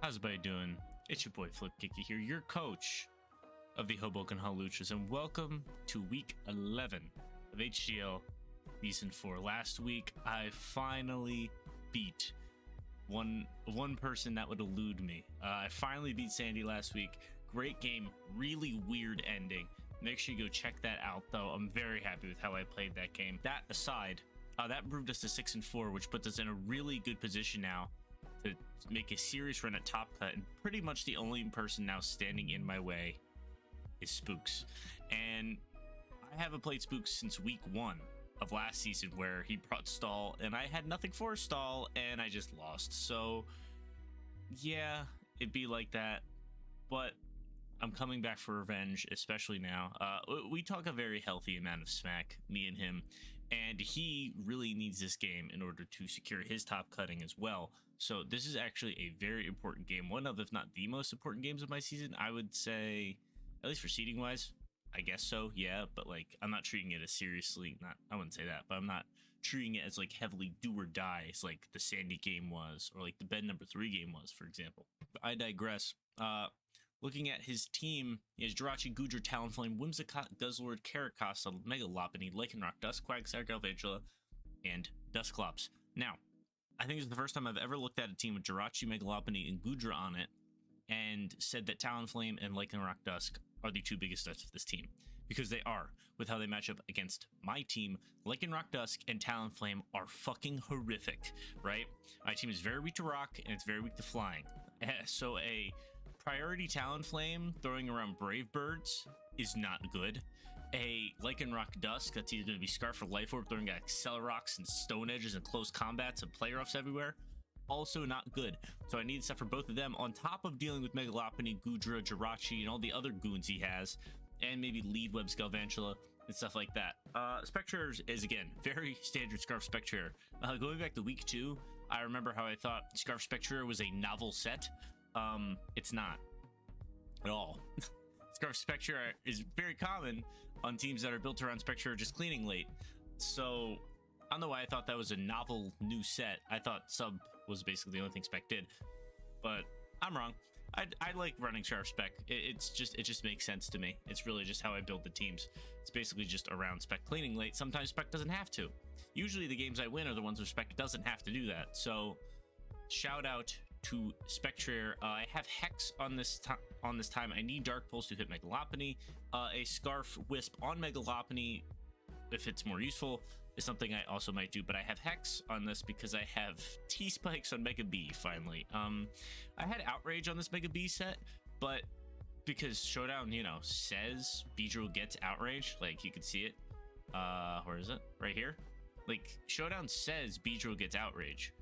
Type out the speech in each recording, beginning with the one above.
How's everybody doing? It's your boy Flipkicky here, your coach of the Hoboken Haluchas, and welcome to week 11 of HDL Season 4. Last week, I finally beat one person that would elude me. I finally beat Sandy last week. Great game, really weird ending. Make sure you go check that out, though. I'm very happy with how I played that game. That aside, that moved us to 6-4, which puts us in a really good position now to make a serious run at Top Cut, and pretty much the only person now standing in my way is Spooks. And I haven't played Spooks since week 1 of last season, where he brought Stall and I had nothing for Stall and I just lost. So yeah, it'd be like that, but I'm coming back for revenge, especially now. We talk a very healthy amount of smack, me and him, and he really needs this game in order to secure his top cutting as well. So this is actually a very important game, one of, if not the most important games of my season, I would say, at least for seeding wise. I guess so, yeah, but like, I'm not treating it as seriously, I wouldn't say that, but I'm not treating it as like heavily do or die as like the Sandy game was, or like the bed number 3 game was, for example. But I digress. Looking at his team, he has Jirachi, Gudra, Talonflame, Whimsicott, Guzzlord, Caracosta, Megalopony, Lycanroc, Dusk, Quagsire, Galvantula, and Dusclops. Now, I think it's the first time I've ever looked at a team with Jirachi, Megalopony, and Gudra on it and said that Talonflame and Lycanroc Dusk are the 2 biggest threats of this team. Because they are, with how they match up against my team. Lycanroc Dusk and Talonflame are fucking horrific, right? My team is very weak to rock, and it's very weak to flying. So a priority Talonflame throwing around Brave Birds is not good. A Lycanroc Dusk that's either going to be Scarf or Life Orb throwing Accelerox and Stone Edges and close combats and play roughs everywhere, also not good. So I need stuff for both of them, on top of dealing with Megalopony, Gudra, Jirachi, and all the other goons he has, and maybe Lead Web Galvantula and stuff like that. Spectre is, again, very standard Scarf Spectre. Going back to week 2, I remember how I thought Scarf Spectre was a novel set. It's not at all. Scarf Spectre is very common on teams that are built around Spectre just cleaning late. So I don't know why I thought that was a novel new set. I thought Sub was basically the only thing Spec did, but I'm wrong. I like running Scarf Spec. It just makes sense to me. It's really just how I build the teams. It's basically just around Spec cleaning late. Sometimes Spec doesn't have to. Usually the games I win are the ones where Spec doesn't have to do that. So shout out to Spectre. I have Hex on this time. I need Dark Pulse to hit Megalopony. A Scarf Wisp on Megalopony, if it's more useful, is something I also might do, but I have Hex on this because I have T-Spikes on Mega B, finally. I had Outrage on this Mega B set, but because Showdown, you know, says Beedrill gets Outrage, like, you can see it. Where is it? Right here? Like, Showdown says Beedrill gets Outrage,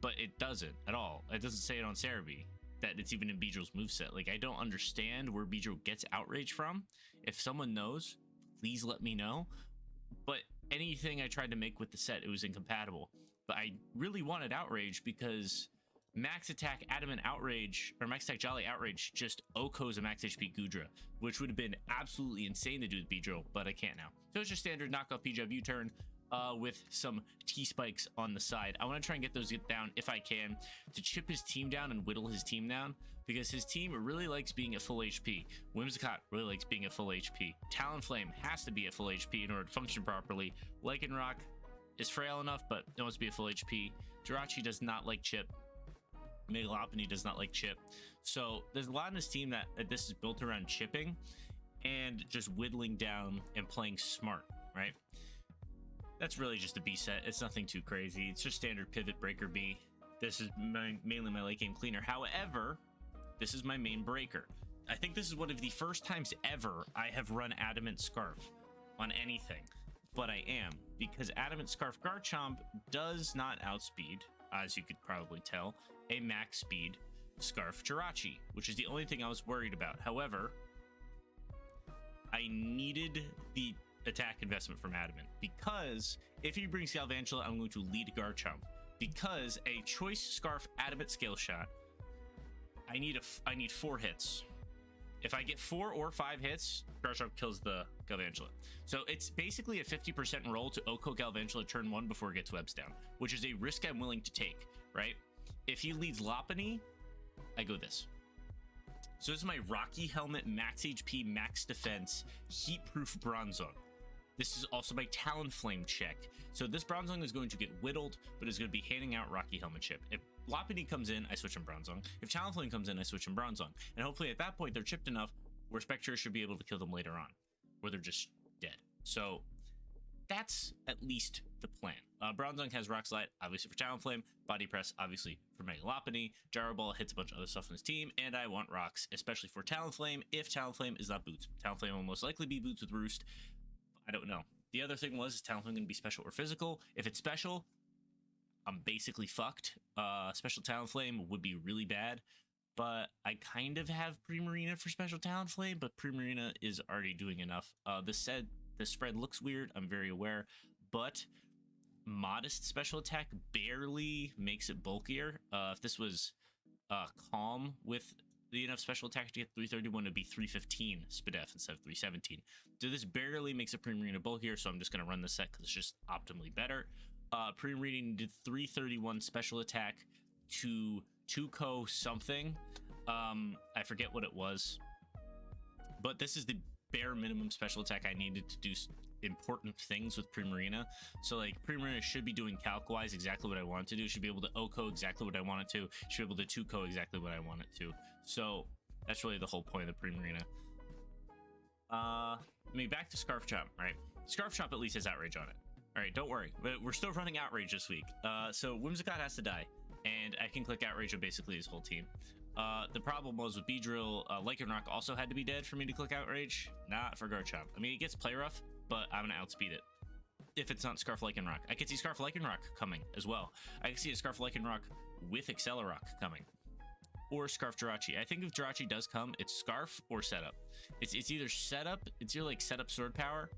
but it doesn't at all. It doesn't say it on Cerebi that it's even in Beedrill's moveset. Like, I don't understand where Beedrill gets Outrage from. If someone knows, please let me know. But anything I tried to make with the set, it was incompatible. But I really wanted Outrage because Max Attack Adamant Outrage, or Max Attack Jolly Outrage, just OHKOs a Max HP Gudra, which would have been absolutely insane to do with Beedrill, but I can't now. So it's just standard knockoff PW U-turn with some T-Spikes on the side. I want to try and get those down if I can, to chip his team down and whittle his team down, because his team really likes being at full HP. Whimsicott really likes being at full HP. Talonflame has to be at full HP in order to function properly. Lycanroc is frail enough, but it wants to be at full HP. Jirachi does not like chip. Megalopony does not like chip. So there's a lot in this team that this is built around chipping and just whittling down and playing smart, right? That's really just a B set. It's nothing too crazy. It's just standard pivot breaker B. This is mainly my late game cleaner. However, this is my main breaker. I think this is one of the first times ever I have run Adamant Scarf on anything, but I am, because Adamant Scarf Garchomp does not outspeed, as you could probably tell, a max speed Scarf Jirachi, which is the only thing I was worried about. However, I needed the attack investment from Adamant, because if he brings Galvantula, I'm going to lead Garchomp, because a choice Scarf Adamant Scale Shot, I need 4 hits. If I get 4 or 5 hits, Garchomp kills the Galvantula. So it's basically a 50% roll to OHKO Galvantula turn 1 before it gets webs down, which is a risk I'm willing to take, right? If he leads Lopunny, I go this. So this is my Rocky Helmet, Max HP, Max Defense, Heat-Proof Bronzong. This is also my Talonflame check. So this Bronzong is going to get whittled, but is going to be handing out Rocky Helmet chip. If Lopunny comes in, I switch him Bronzong. If Talonflame comes in, I switch him Bronzong. And hopefully at that point, they're chipped enough where Spectre should be able to kill them later on, or they're just dead. So that's at least the plan. Bronzong has Rock Slide, obviously for Talonflame, Body Press, obviously for Mega Lopunny, Gyro Ball hits a bunch of other stuff on his team, and I want Rocks, especially for Talonflame, if Talonflame is not Boots. Talonflame will most likely be Boots with Roost. I don't know. The other thing was, is Talonflame going to be special or physical? If it's special, I'm basically fucked. Special Talonflame would be really bad, but I kind of have Primarina for special Talonflame, but Primarina is already doing enough. The spread looks weird, I'm very aware, but modest special attack barely makes it bulkier. If this was calm with the enough special attack to get 331, it'd be 315 SPDF instead of 317. So this barely makes a Primarina bulkier, so I'm just going to run this set because it's just optimally better. Primarina did 331 special attack to 2-co something. I forget what it was, but this is the bare minimum special attack I needed to do important things with Primarina. So like Primarina should be doing calc-wise exactly what I want it to do. Should be able to O-co exactly what I want it to. Should be able to 2-co exactly what I want it to. So that's really the whole point of the Primarina. Back to Scarf Chomp, right? Scarf Chomp at least has Outrage on it. All right, don't worry, but we're still running Outrage this week. So Whimsicott has to die, and I can click Outrage on basically his whole team. The problem was with Beedrill, Lycanroc also had to be dead for me to click Outrage, not for Garchomp. I mean, it gets play rough, but I'm gonna outspeed it. If it's not Scarf Lycanroc. I could see Scarf Lycanroc coming as well. I could see a Scarf Lycanroc with Accelerock coming. Or Scarf Jirachi. I think if Jirachi does come, it's Scarf or Setup. It's either Setup, it's either like Setup Sword Power,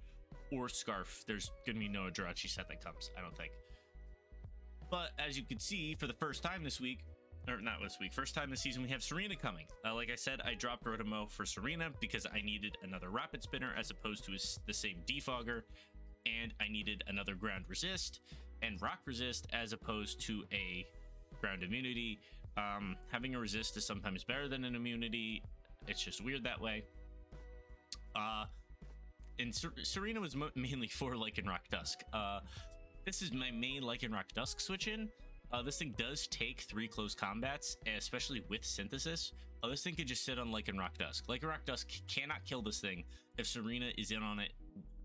or Scarf. There's gonna be no Jirachi set that comes, I don't think. But as you can see, for the first time this week, or not this week, first time this season, we have Serena coming. Like I said, I dropped Rotomo for Serena because I needed another Rapid Spinner as opposed to the same Defogger, and I needed another Ground Resist and Rock Resist as opposed to a Ground Immunity. Having a Resist is sometimes better than an Immunity. It's just weird that way. And Serena was mainly for Lycanroc Dusk. This is my main Lycanroc Dusk switch-in. This thing does take 3 close combats, especially with Synthesis. This thing could just sit on Lycanroc Dusk. Lycanroc Dusk cannot kill this thing if Serena is in on it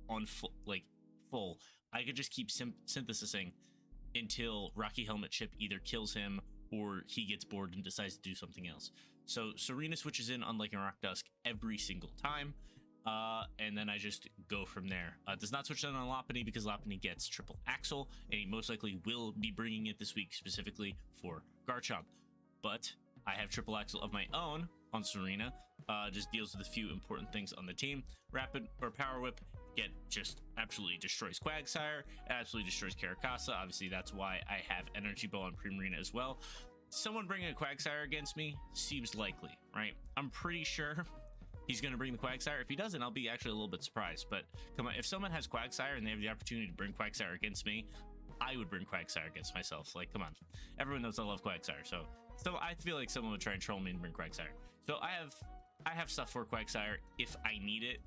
on full. I could just keep synthesizing until Rocky Helmet Chip either kills him or he gets bored and decides to do something else. So Serena switches in on Lycanroc Dusk every single time. And then I just go from there. Does not switch on Lopunny because Lopunny gets triple Axle, and he most likely will be bringing it this week specifically for Garchomp. But I have triple Axle of my own on Serena. Just deals with a few important things on the team. Rapid or Power Whip just absolutely destroys Quagsire, absolutely destroys Caracasa. Obviously, that's why I have Energy Ball on Primarina as well. Someone bringing a Quagsire against me seems likely, right? I'm pretty sure he's going to bring the Quagsire. If he doesn't, I'll be actually a little bit surprised. But come on, if someone has Quagsire and they have the opportunity to bring Quagsire against me, I would bring Quagsire against myself. Like, come on. Everyone knows I love Quagsire. So I feel like someone would try and troll me and bring Quagsire. So I have stuff for Quagsire if I need it.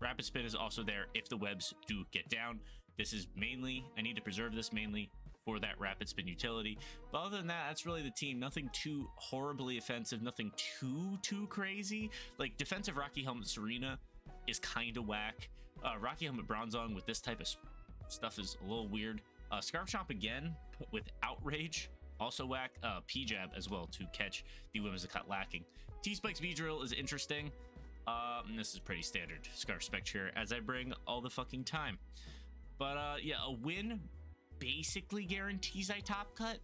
Rapid Spin is also there if the webs do get down. This is mainly, I need to preserve this mainly for that Rapid Spin utility. But other than that, that's really the team. Nothing too horribly offensive, nothing too crazy. Like defensive Rocky Helmet Serena is kind of whack. Rocky Helmet Bronzong with this type of stuff is a little weird. Scarf Chomp again with Outrage, also whack. P-Jab as well to catch the Whimsicott lacking. T-Spike's V-Drill is interesting. And this is pretty standard Scarf Spectre as I bring all the fucking time. But yeah, a win basically guarantees I top cut.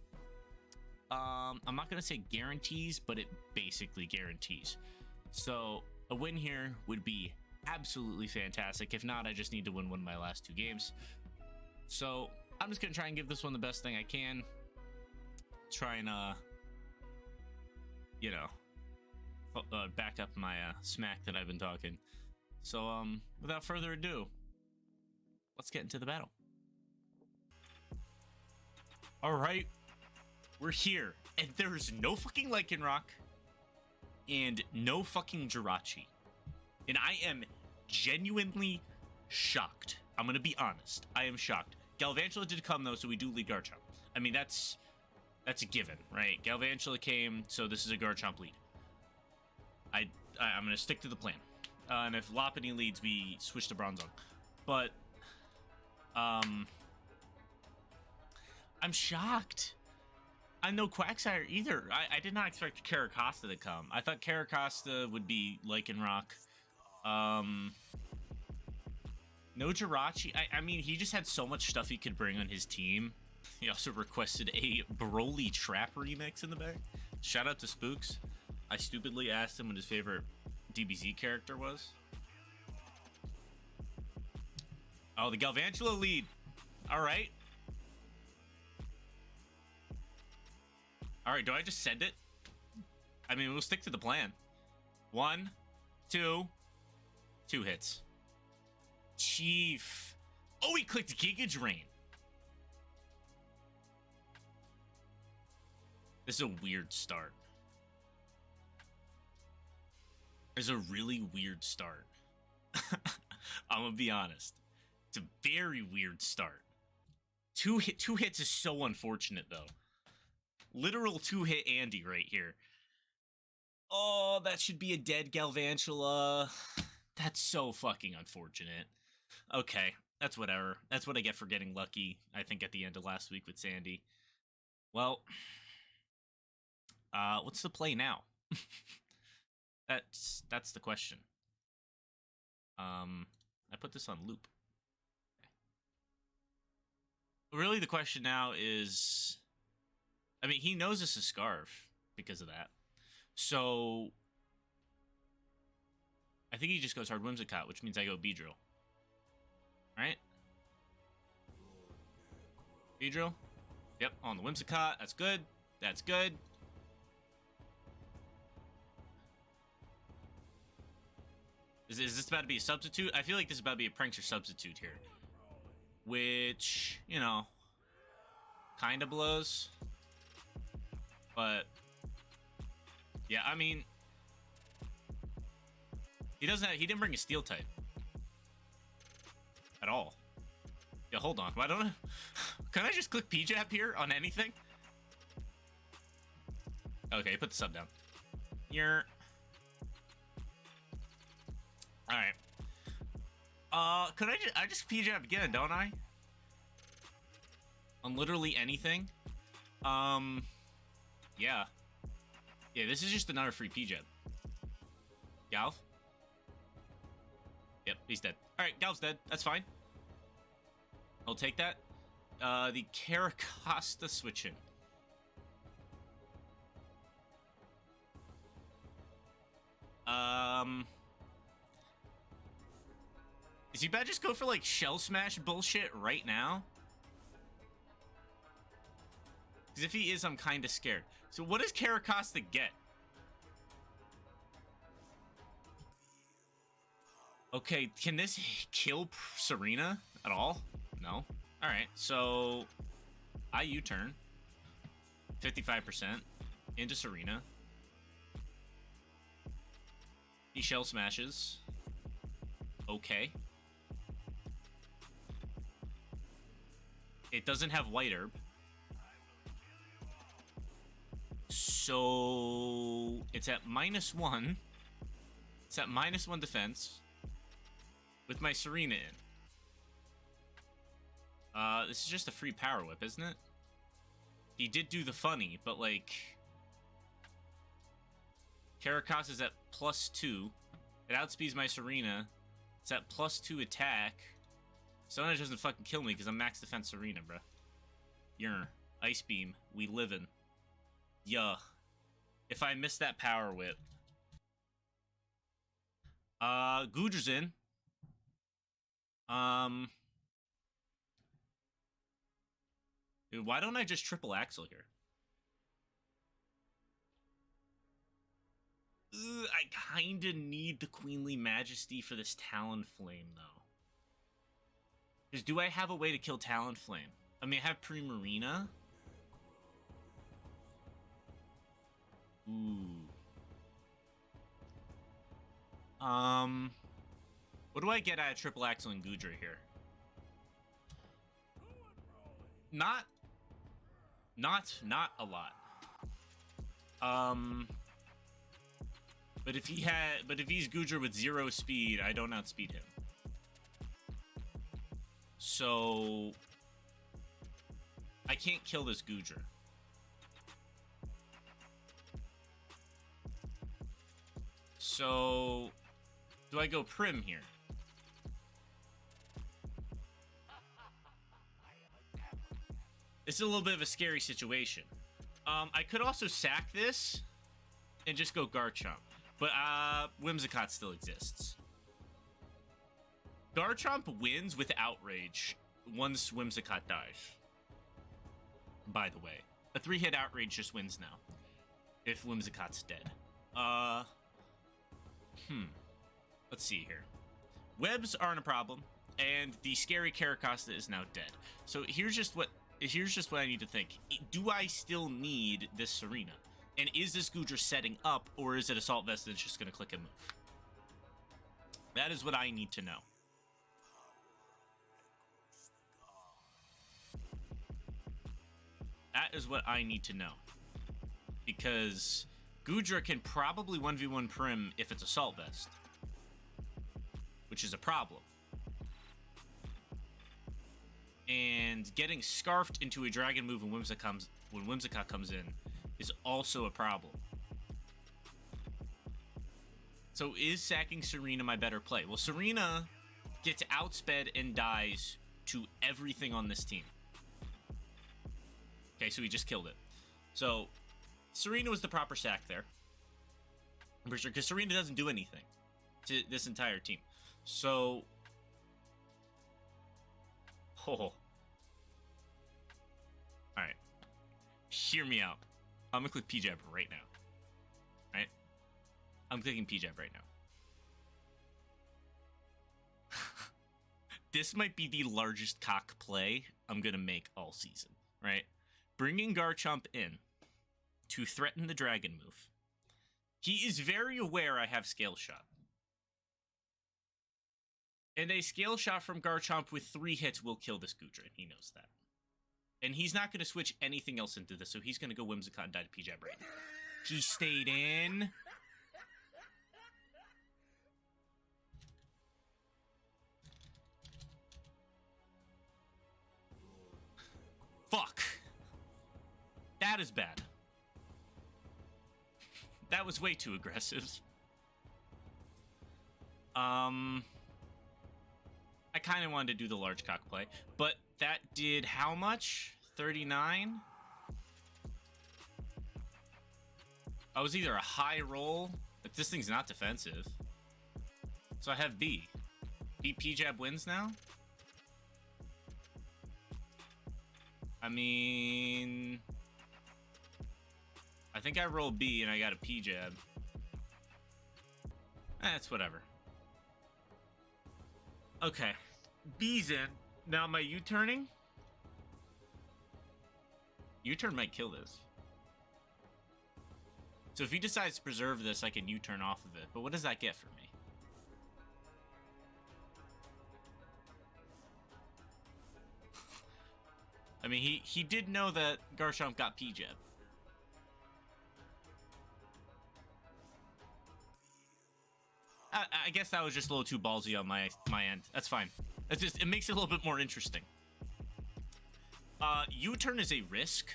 I'm not gonna say guarantees, but it basically guarantees. So a win here would be absolutely fantastic. If not, I just need to win one of my last 2 games. So I'm just gonna try and give this one the best thing I can. Try and back up my smack that I've been talking. So without further ado, let's get into the battle. All right, we're here. And there's no fucking Lycanroc and no fucking Jirachi. And I am genuinely shocked. I'm going to be honest. I am shocked. Galvantula did come, though, so we do lead Garchomp. I mean, that's a given, right? Galvantula came, so this is a Garchomp lead. I'm going to stick to the plan. And if Lopunny leads, we switch to Bronzong. But, I'm shocked. I'm no Quagsire either. I did not expect Caracosta to come. I thought Caracosta would be Lycanroc. No Jirachi. I mean, he just had so much stuff he could bring on his team. He also requested a Broly Trap remix in the back. Shout out to Spooks. I stupidly asked him what his favorite DBZ character was. Oh, the Galvantula lead. All right. All right, do I just send it? I mean, we'll stick to the plan. 1, 2 hits. Chief. Oh, he clicked Giga Drain. This is a weird start. It's a really weird start. I'm gonna be honest. It's a very weird start. Two hits is so unfortunate, though. Literal 2-hit Andy right here. Oh, that should be a dead Galvantula. That's so fucking unfortunate. Okay, that's whatever. That's what I get for getting lucky, I think, at the end of last week with Sandy. Well, what's the play now? That's the question. I put this on loop. Okay. Really, the question now is... I mean, he knows it's a Scarf because of that. So... I think he just goes hard Whimsicott, which means I go Beedrill. Right? Beedrill? Yep, on the Whimsicott. That's good. That's good. Is this about to be a substitute? I feel like this is about to be a Prankster substitute here. Which, you know, kind of blows. But, yeah, I mean... He didn't bring a Steel type. At all. Yeah, hold on. Why don't I... Can I just click P-Jab here on anything? Okay, put the sub down. You're... Alright. Could I just P-Jab again, don't I? On literally anything? Yeah. Yeah, this is just another free P-Jab. Galv? Yep, he's dead. Alright, Galv's dead. That's fine. I'll take that. The Caracosta switch in. Is he bad just go for, like, Shell Smash bullshit right now? Because if he is, I'm kind of scared. So what does Caracosta get? Okay, can this kill Serena at all? No. Alright, so... I U-turn. 55% into Serena. He Shell Smashes. Okay. It doesn't have White Herb. So... It's at -1. It's at -1 defense. With my Serena in. This is just a free Power Whip, isn't it? He did do the funny, but like... Caracosta is at +2. It outspeeds my Serena. It's at +2 attack. Sona doesn't fucking kill me because I'm max defense Serena, bruh. You're Ice Beam. We livin'. Yeah. If I miss that Power Whip. Goodra's in. Dude, why don't I just triple Axle here? Ugh, I kinda need the Queenly Majesty for this Talonflame, though. Because do I have a way to kill Talonflame? I mean, I have Primarina. Ooh. What do I get out of Triple Axel and Gudra here? Not a lot. But if he's Gudra with 0 speed, I don't outspeed him. So I can't kill this Gudra. So do I go Prim here? It's a little bit of a scary situation. I could also sack this and just go Garchomp. But Whimsicott still exists. Garchomp wins with Outrage once Whimsicott dies. By the way. A 3-hit Outrage just wins now. If Whimsicott's dead. Let's see here. Webs aren't a problem. And the scary Caracosta is now dead. So here's just what I need to think. Do I still need this Serena? And is this Gudra setting up, or is it Assault Vest that's just going to click and move? That is what I need to know. That is what I need to know. Because Gudra can probably 1v1 Prim if it's Assault Vest. Which is a problem. And getting Scarfed into a Dragon move when Whimsicott comes in is also a problem. So is sacking Serena my better play? Well, Serena gets outsped and dies to everything on this team. Okay, so he just killed it. So Serena was the proper sack there. I'm pretty sure, because Serena doesn't do anything to this entire team. So... Oh. Alright. Hear me out. I'm gonna click P-Jab right now. Right? I'm clicking P-Jab right now. This might be the largest cock play I'm gonna make all season. Right? Bringing Garchomp in to threaten the Dragon move. He is very aware I have Scale Shot. And a Scale Shot from Garchomp with 3 hits will kill this Gudra, and he knows that. And he's not going to switch anything else into this, so he's going to go Whimsicott and die to P-Jab right now. He stayed in. Fuck. That is bad. That was way too aggressive. I kind of wanted to do the large cock play, but that did how much? 39? I was either a high roll, but this thing's not defensive. So I have B. B P-Jab wins now? I mean... I think I rolled B and I got a P-Jab. That's whatever. Okay. B's in. Now am I U-turning? U-turn might kill this. So if he decides to preserve this, I can U-turn off of it. But what does that get for me? I mean, he did know that Garchomp got P-Jab. I guess that was just a little too ballsy on my end. That's fine. It makes it a little bit more interesting. U-turn is a risk.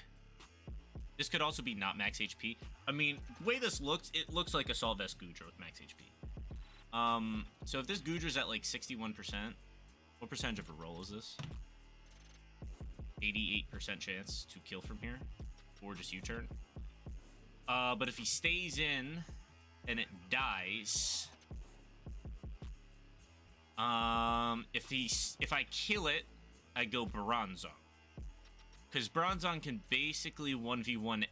This could also be not max HP. I mean, the way this looks, it looks like Assault Vest Gudra with max HP. So if this Gudra's at like 61%, what percentage of a roll is this? 88% chance to kill from here, or just U-turn. But if he stays in and it dies, if I kill it, I go Bronzong. Because Bronzong can basically 1v1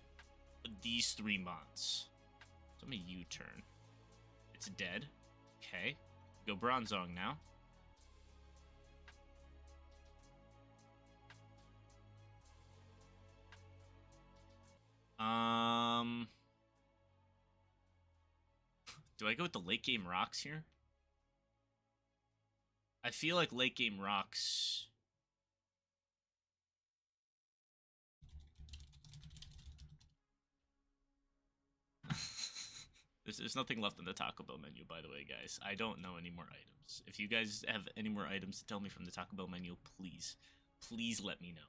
these 3 mods. So I'm gonna U-turn. It's dead. Okay. Go Bronzong now. Do I go with the late game rocks here? I feel like late game rocks... There's nothing left in the Taco Bell menu, by the way, guys. I don't know any more items. If you guys have any more items to tell me from the Taco Bell menu, please let me know.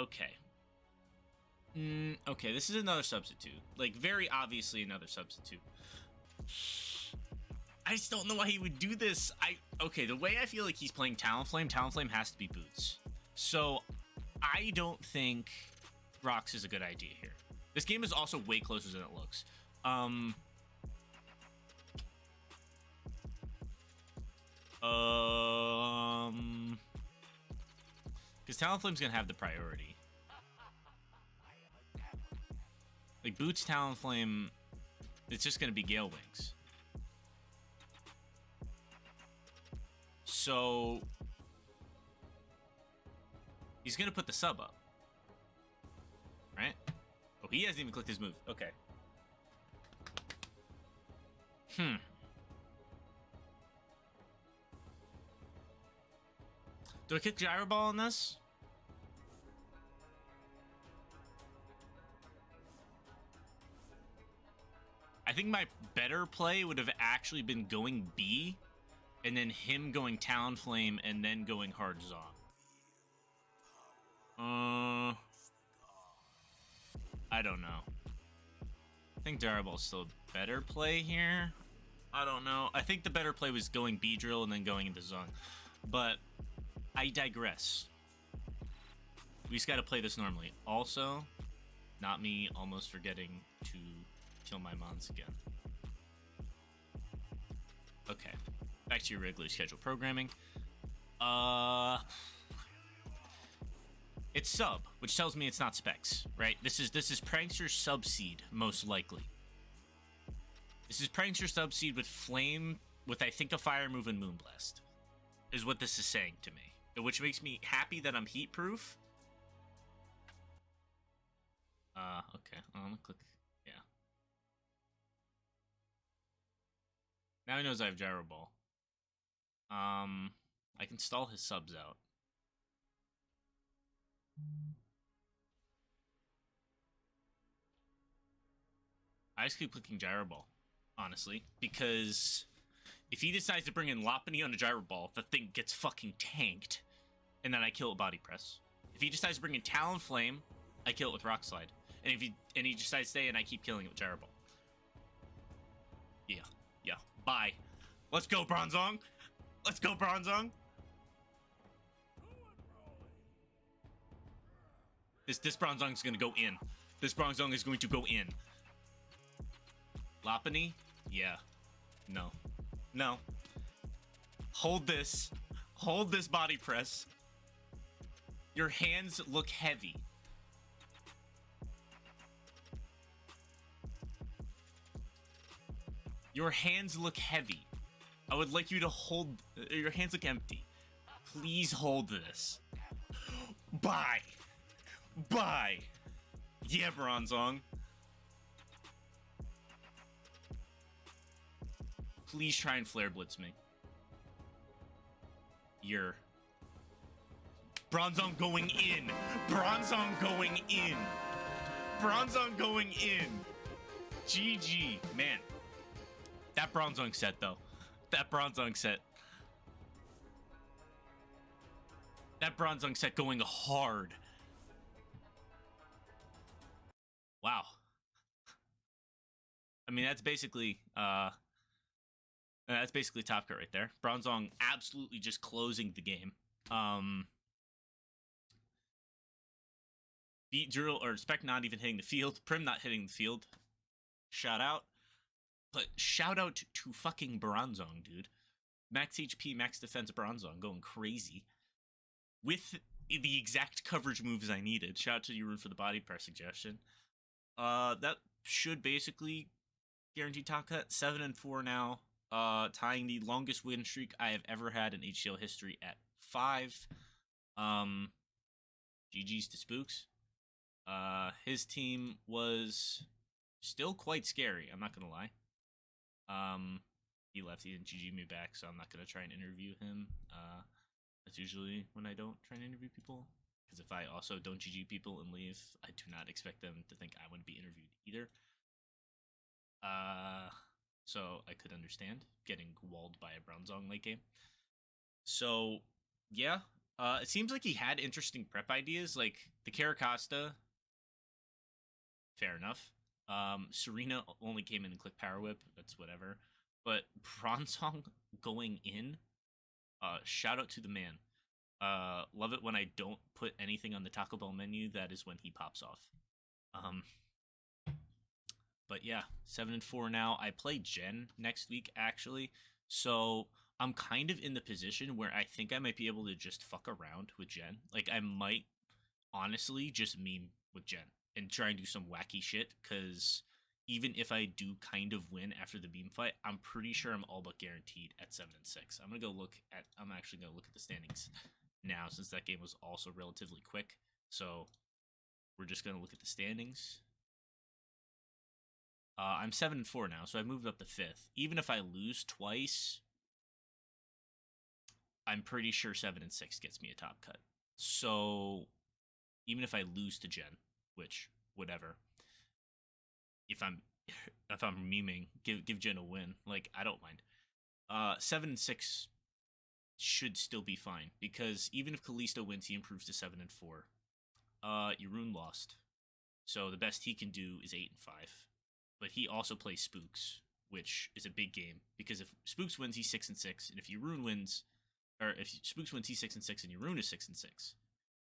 Okay. Okay, this is another substitute. Like, very obviously another substitute. I just don't know why he would do this. Okay, the way I feel like he's playing Talonflame has to be boots. So, I don't think Rocks is a good idea here. This game is also way closer than it looks. Because Talonflame's gonna have the priority. Like, Boots, Talonflame, it's just gonna be Gale Wings. So, he's gonna put the sub up. Right? Oh, he hasn't even clicked his move. Okay. Do I kick Gyro Ball on this? I think my better play would have actually been going B, and then him going Talonflame, and then going Hard Zong. I don't know. I think Gyro Ball's still a better play here. I don't know. I think the better play was going B-Drill and then going into Zong. But I digress. We just got to play this normally. Also, not me almost forgetting to kill my mons again. Okay. Back to your regularly scheduled programming. It's sub, which tells me it's not specs, right? This is Prankster sub seed, most likely. This is Prankster sub seed with flame, with I think a fire move and Moonblast, is what this is saying to me. Which makes me happy that I'm heat proof. Okay, I'm gonna click, yeah. Now he knows I have Gyro Ball. I can stall his subs out. I just keep clicking Gyro Ball, honestly, because if he decides to bring in Lopunny on a Gyro Ball, the thing gets fucking tanked, and then I kill it with Body Press. If he decides to bring in Talonflame, I kill it with Rock Slide, and if he decides to stay, and I keep killing it with Gyro Ball. Yeah, bye. Let's go, Bronzong. Let's go, Bronzong. This Bronzong is gonna go in. This Bronzong is going to go in. Lopunny? Yeah. No. No. Hold this. Hold this Body Press. Your hands look heavy. Your hands look heavy. I would like you to hold... Your hands look empty. Please hold this. Bye. Bye. Yeah, Bronzong. Please try and Flare Blitz me. You're... Bronzong going in. Bronzong going in. Bronzong going in. GG. Man. That Bronzong set, though. That Bronzong set. That Bronzong set going hard. Wow. I mean, that's basically top cut right there. Bronzong absolutely just closing the game. Beat Drill or Spec not even hitting the field. Prim not hitting the field. Shout out. But shout out to fucking Bronzong, dude. Max HP, max defense Bronzong going crazy. With the exact coverage moves I needed. Shout out to you, Rune, for the body press suggestion. That should basically guarantee top cut. 7-4 now. Tying the longest win streak I have ever had in HDL history at 5. GG's to Spooks. His team was Still quite scary, I'm not gonna lie. He left, he didn't GG me back, so I'm not gonna try and interview him. That's usually when I don't try and interview people. Because if I also don't GG people and leave, I do not expect them to think I wouldn't be interviewed either. So I could understand getting walled by a Bronzong late game. So, yeah. It seems like he had interesting prep ideas, like the Caracosta. Fair enough. Serena only came in and clicked Power Whip. That's whatever. But Bronzong going in, shout out to the man. Love it when I don't put anything on the Taco Bell menu. That is when he pops off. But yeah, 7-4 now. I play Jen next week actually, so I'm kind of in the position where I think I might be able to just fuck around with Jen. Like I might honestly just meme with Jen and try and do some wacky shit. Because even if I do kind of win after the beam fight, I'm pretty sure I'm all but guaranteed at 7-6. I'm actually gonna look at the standings now, since that game was also relatively quick. So we're just gonna look at the standings. I'm 7-4 now, so I moved up to 5th. Even if I lose twice, I'm pretty sure 7-6 gets me a top cut. So even if I lose to Jen, which whatever, if I'm memeing, give Jen a win. Like I don't mind. 7-6 should still be fine, because even if Kalisto wins, he improves to 7-4. Jeroen lost, so the best he can do is 8-5. But he also plays Spooks, which is a big game, because if Spooks wins, he's 6-6, and if Jeroen wins, or if Spooks wins, he's 6-6, and Jeroen is 6-6,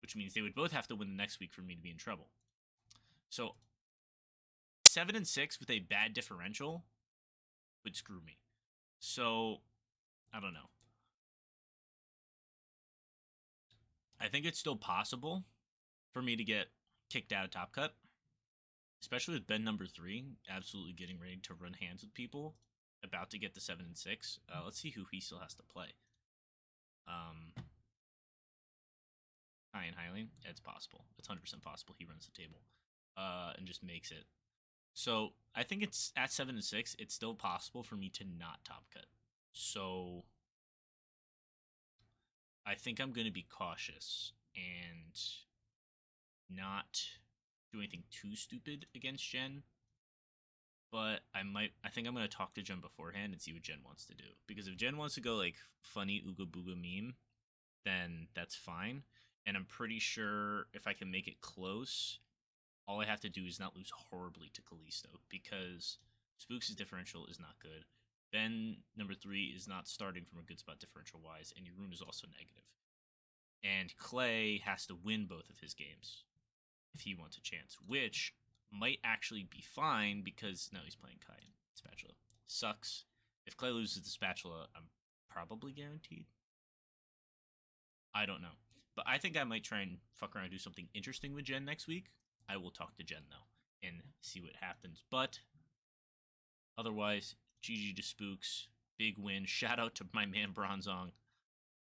which means they would both have to win the next week for me to be in trouble. So 7-6 with a bad differential would screw me. So I don't know. I think it's still possible for me to get kicked out of Top Cut, especially with Ben number 3 absolutely getting ready to run hands with people, about to get to 7-6. Let's see who he still has to play. Ian Hyling, it's possible. It's 100% possible he runs the table and just makes it. So I think it's at 7-6. It's still possible for me to not top cut. So I think I'm going to be cautious and not do anything too stupid against Jen. But I think I'm going to talk to Jen beforehand and see what Jen wants to do. Because if Jen wants to go like funny Ooga Booga meme, then that's fine. And I'm pretty sure if I can make it close, all I have to do is not lose horribly to Kalisto, because Spooks' differential is not good. Ben number 3 is not starting from a good spot differential wise, and Jeroen is also negative. And Clay has to win both of his games if he wants a chance, which might actually be fine, because now he's playing Kai and Spatula. Sucks. If Clay loses the Spatula, I'm probably guaranteed. I don't know. But I think I might try and fuck around and do something interesting with Jen next week. I will talk to Jen, though, and see what happens. But otherwise, GG to Spooks. Big win. Shout out to my man Bronzong.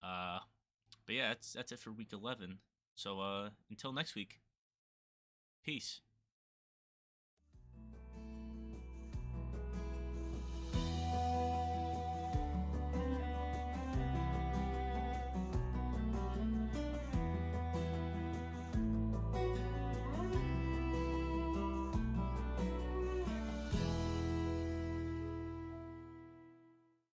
But yeah, that's it for week 11. So until next week, peace.